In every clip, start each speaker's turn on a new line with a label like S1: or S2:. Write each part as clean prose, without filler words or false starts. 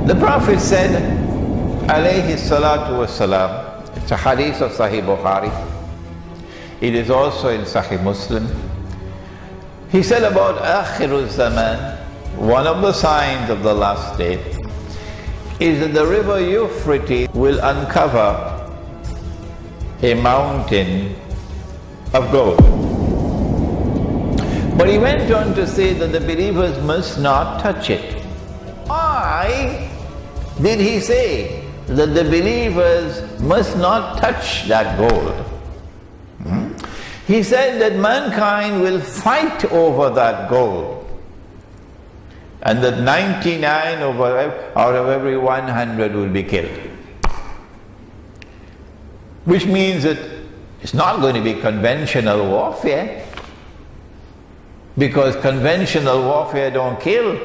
S1: The Prophet said, alayhi salatu wassalam, it's a hadith of Sahih Bukhari, it is also in Sahih Muslim. He said about Akhirul Zaman, one of the signs of the last day is that the river Euphrates will uncover a mountain of gold. But he went on to say that the believers must not touch it. Why did he say that the believers must not touch that gold? He said that mankind will fight over that gold, and that 99 out of every 100 will be killed. Which means that it's not going to be conventional warfare, because conventional warfare don't kill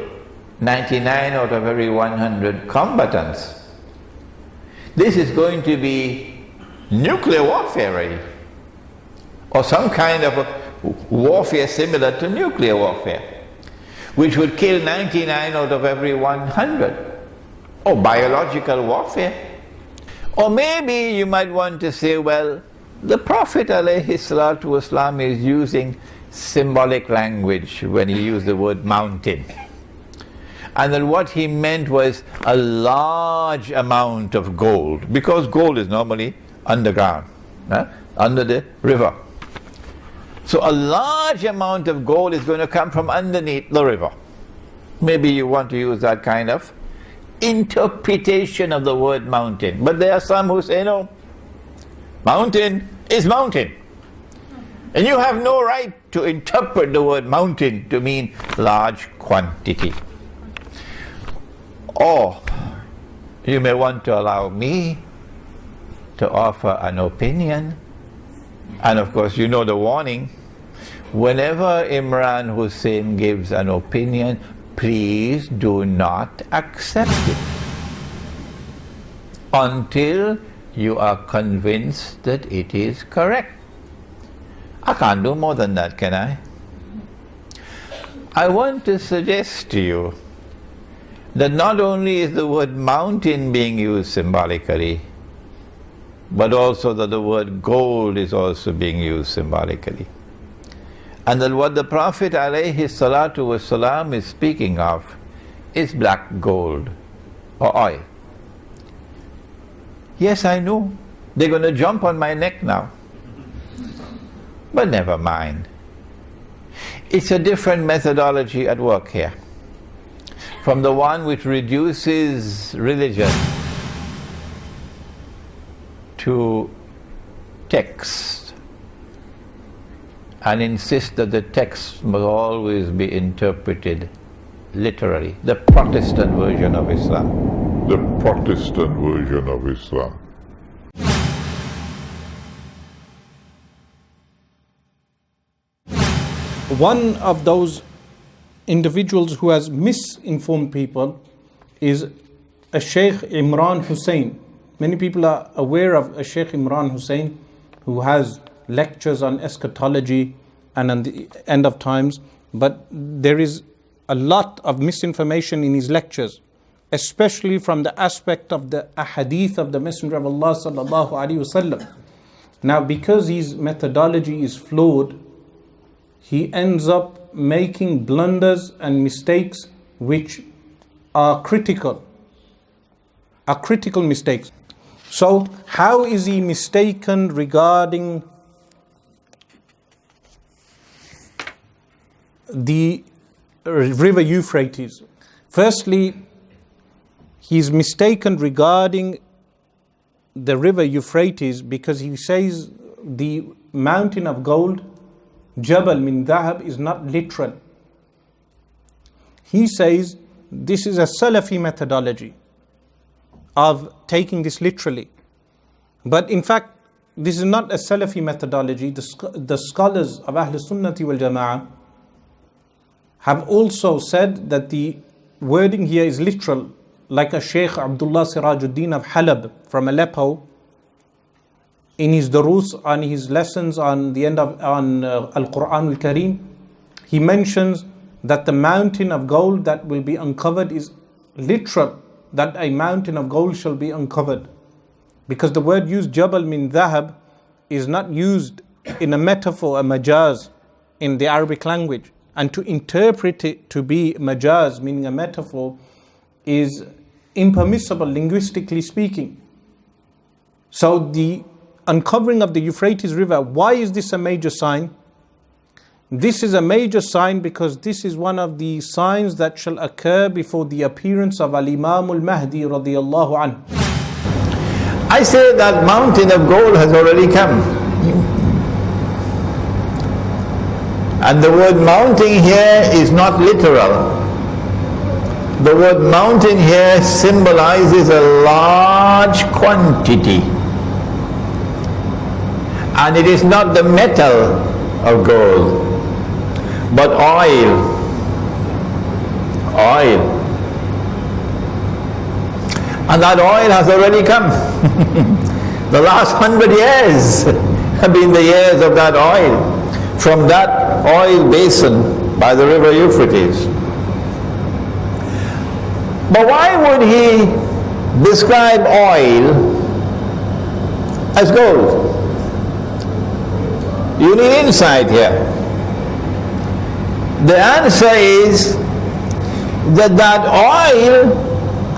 S1: 99 out of every 100 combatants. This is going to be nuclear warfare, really, or some kind of a warfare similar to nuclear warfare, which would kill 99 out of every 100, or biological warfare. Or maybe you might want to say, well, the Prophet ﷺ is using symbolic language when he used the word mountain, and that what he meant was a large amount of gold, because gold is normally underground, under the river. So a large amount of gold is going to come from underneath the river. Maybe you want to use that kind of interpretation of the word mountain. But there are some who say, no, mountain is mountain, and you have no right to interpret the word mountain to mean large quantity. Or you may want to allow me to offer an opinion. And of course, you know the warning. Whenever Imran Hosein gives an opinion, please do not accept it until you are convinced that it is correct. I can't do more than that, can I? I want to suggest to you that not only is the word mountain being used symbolically, but also that the word gold is also being used symbolically. And that what the Prophet ﷺ is speaking of is black gold or oil. Yes, I know. They're going to jump on my neck now. But never mind. It's a different methodology at work here from the one which reduces religion to text and insists that the text must always be interpreted literally. The Protestant version of Islam.
S2: The Protestant version of Islam.
S3: One of those individuals who has misinformed people is a Sheikh Imran Hosein. Many people are aware of a Sheikh Imran Hosein, who has lectures on eschatology and on the end of times, but there is a lot of misinformation in his lectures, especially from the aspect of the ahadith of the Messenger of Allah sallallahu alaihi wasallam. Now, because his methodology is flawed, he ends up making blunders and mistakes which are critical mistakes. So how is he mistaken regarding the river Euphrates? Firstly, he's mistaken regarding the river Euphrates because he says the mountain of gold, Jabal min Dhahab, is not literal. He says this is a Salafi methodology of taking this literally. But in fact, this is not a Salafi methodology. The scholars of Ahl Sunnati wal Jama'ah have also said that the wording here is literal, like a Sheikh Abdullah Sirajuddin of Halab from Aleppo, in his durus, on his lessons on the end of Al-Quran Al-Kareem, he mentions that the mountain of gold that will be uncovered is literal, that a mountain of gold shall be uncovered. Because the word used, Jabal min dhahab, is not used in a metaphor, a majaz, in the Arabic language. And to interpret it to be majaz, meaning a metaphor, is impermissible linguistically speaking. So the uncovering of the Euphrates River, why is this a major sign? This is a major sign because this is one of the signs that shall occur before the appearance of Al-Imam Al-Mahdi radiyallahu anhu.
S1: I say that mountain of gold has already come. And the word mountain here is not literal. The word mountain here symbolizes a large quantity. And it is not the metal of gold, but oil. Oil. And that oil has already come. The last 100 years have been the years of that oil, from that oil basin by the river Euphrates. But why would he describe oil as gold? You need insight here. The answer is that that oil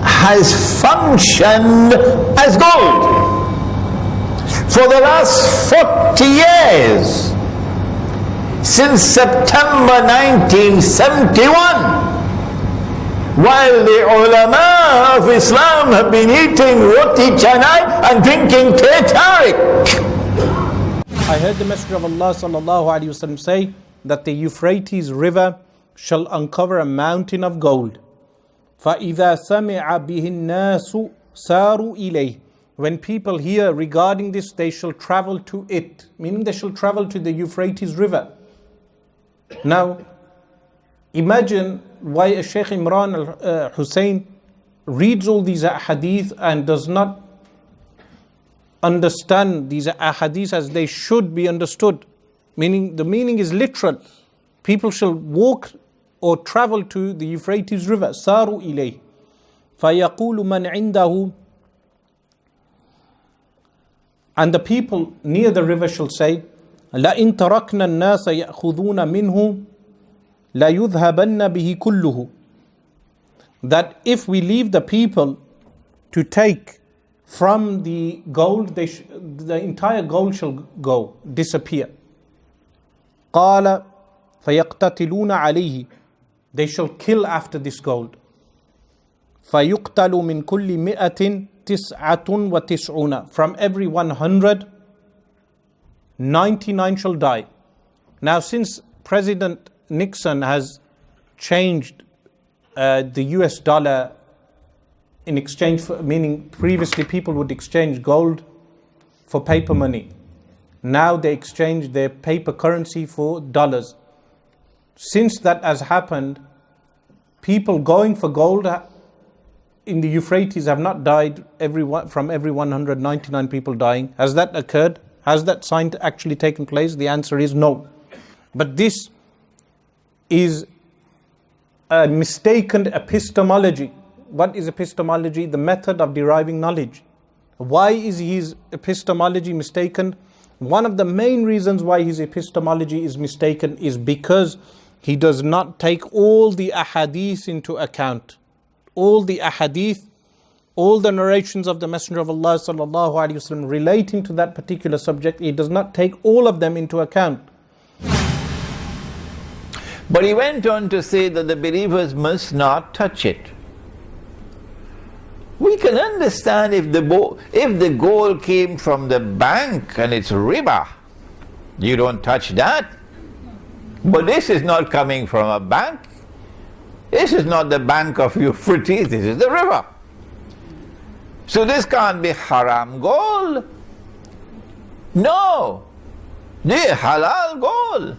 S1: has functioned as gold for the last 40 years, since September 1971, while the ulama of Islam have been eating roti canai and drinking teh tarik.
S3: I heard the Messenger of Allah sallallahu alaihi wasallam say that the Euphrates River shall uncover a mountain of gold. فَإِذَا سَمِعَ بِهِ النَّاسُ سَارُوا إِلَيْهِ. When people hear regarding this, they shall travel to it, meaning they shall travel to the Euphrates River. Now, imagine why a Sheikh Imran Hosein reads all these ahadith and does not understand these ahadith as they should be understood. Meaning, the meaning is literal. People shall walk or travel to the Euphrates River. Saru ilayh. فَيَقُولُ مَنْ عِنْدَهُ. And the people near the river shall say, لَإِن تَرَكْنَا النَّاسَ يَأْخُذُونَ مِنْهُ لَيُذْهَبَنَّ بِهِ كُلُّهُ. That if we leave the people to take from the gold, the entire gold shall go, disappear. قَالَ فَيَقْتَتِلُونَ عَلَيْهِ. They shall kill after this gold. فَيُقْتَلُ مِنْ كُلِّ مِئَةٍ تِسْعَةٌ وَتِسْعُونَ. From every 100, 99 shall die. Now, since President Nixon has changed the US dollar in exchange for, meaning previously people would exchange gold for paper money. Now they exchange their paper currency for dollars. Since that has happened, people going for gold in the Euphrates have not died from every 199 people dying. Has that occurred? Has that sign actually taken place? The answer is no. But this is a mistaken epistemology. What is epistemology? The method of deriving knowledge. Why is his epistemology mistaken? One of the main reasons why his epistemology is mistaken is because he does not take all the ahadith into account. All the ahadith, all the narrations of the Messenger of Allah sallallahu alaihi wasallam relating to that particular subject, he does not take all of them into account.
S1: But he went on to say that the believers must not touch it. We can understand if the gold came from the bank and it's riba, you don't touch that. But this is not coming from a bank. This is not the bank of Euphrates, this is the river. So this can't be haram gold. No, this is halal gold.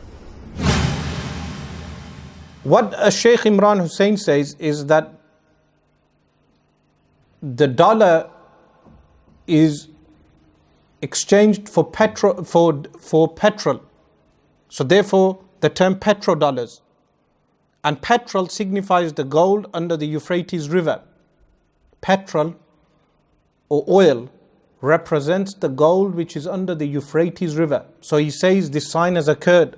S3: What Sheikh Imran Hosein says is that the dollar is exchanged for petrol, for petrol. So therefore, the term petrodollars. And petrol signifies the gold under the Euphrates River. petrol or oil represents the gold which is under the Euphrates river. So he says this sign has occurred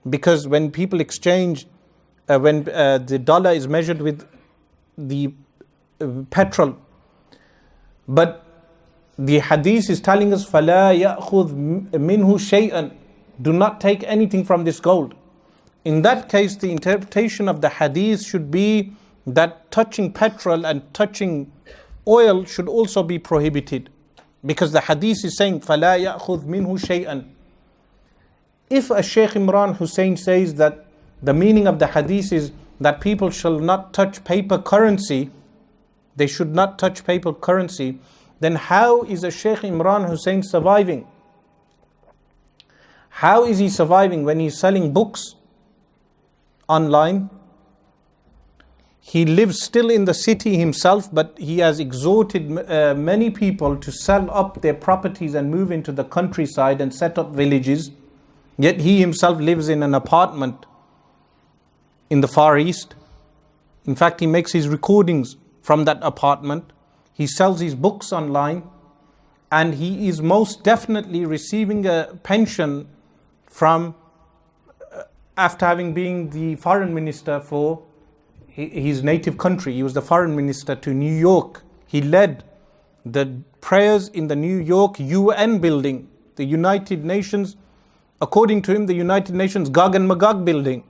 S3: because when people exchange, when the dollar is measured with the petrol. But the hadith is telling us, فَلَا يَأْخُذْ مِنْهُ شَيْئًا, do not take anything from this gold. In that case, the interpretation of the hadith should be that touching petrol and touching oil should also be prohibited. Because the hadith is saying, فَلَا يَأْخُذْ مِنْهُ شَيْئًا. If a Sheikh Imran Hosein says that the meaning of the hadith is that people shall not touch paper currency, they should not touch paper currency, then how is a Sheikh Imran Hosein surviving? How is he surviving when he's selling books online? He lives still in the city himself, but he has exhorted many people to sell up their properties and move into the countryside and set up villages. Yet he himself lives in an apartment in the Far East. In fact, he makes his recordings from that apartment. He sells his books online, and he is most definitely receiving a pension from, after having been the foreign minister for his native country. He was the foreign minister to New York. He led the prayers in the New York UN building, the United Nations, according to him, the United Nations Gog and Magog building,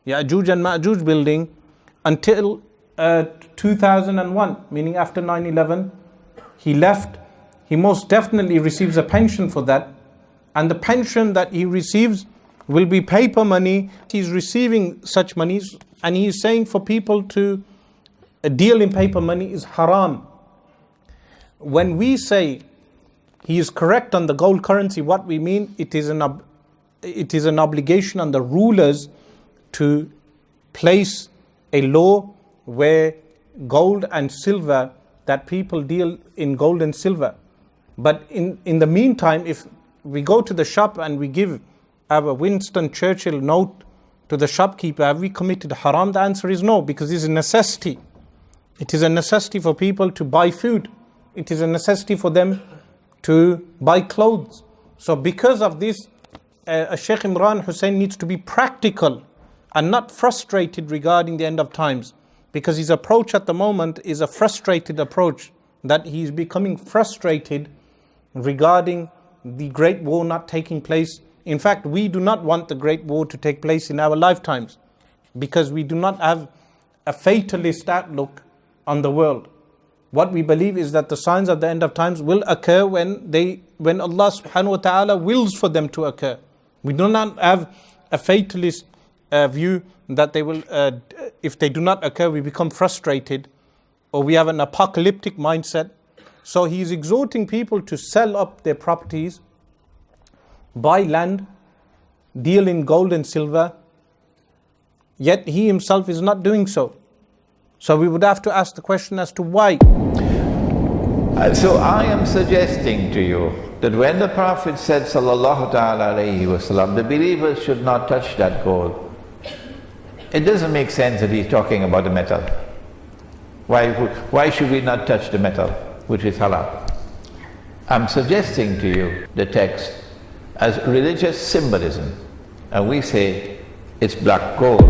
S3: Ya'juj and Ma'juj building, until 2001, meaning after 9/11. He left. He most definitely receives a pension for that, and the pension that he receives will be paper money. He's receiving such monies, and he is saying for people to deal in paper money is haram. When we say he is correct on the gold currency, what we mean, it is an obligation on the rulers to place a law where gold and silver, that people deal in gold and silver. But in the meantime, if we go to the shop and we give our Winston Churchill note to the shopkeeper, have we committed haram? The answer is no, because it is a necessity. It is a necessity for people to buy food. It is a necessity for them to buy clothes. So because of this, Sheikh Imran Hosein needs to be practical and not frustrated regarding the end of times, because his approach at the moment is a frustrated approach, that he is becoming frustrated regarding the Great War not taking place. In fact, we do not want the Great War to take place in our lifetimes, because we do not have a fatalist outlook on the world. What we believe is that the signs of the end of times will occur when Allah subhanahu wa ta'ala wills for them to occur. We do not have a fatalist view that they will, if they do not occur, we become frustrated, or we have an apocalyptic mindset. So he is exhorting people to sell up their properties, buy land, deal in gold and silver, yet he himself is not doing so. So we would have to ask the question as to why.
S1: So I am suggesting to you that when the Prophet said sallallahu ta'ala alayhi wasallam, the believers should not touch that gold, it doesn't make sense that he's talking about the metal. Why should we not touch the metal, which is halal? I'm suggesting to you the text as religious symbolism, and we say it's black gold.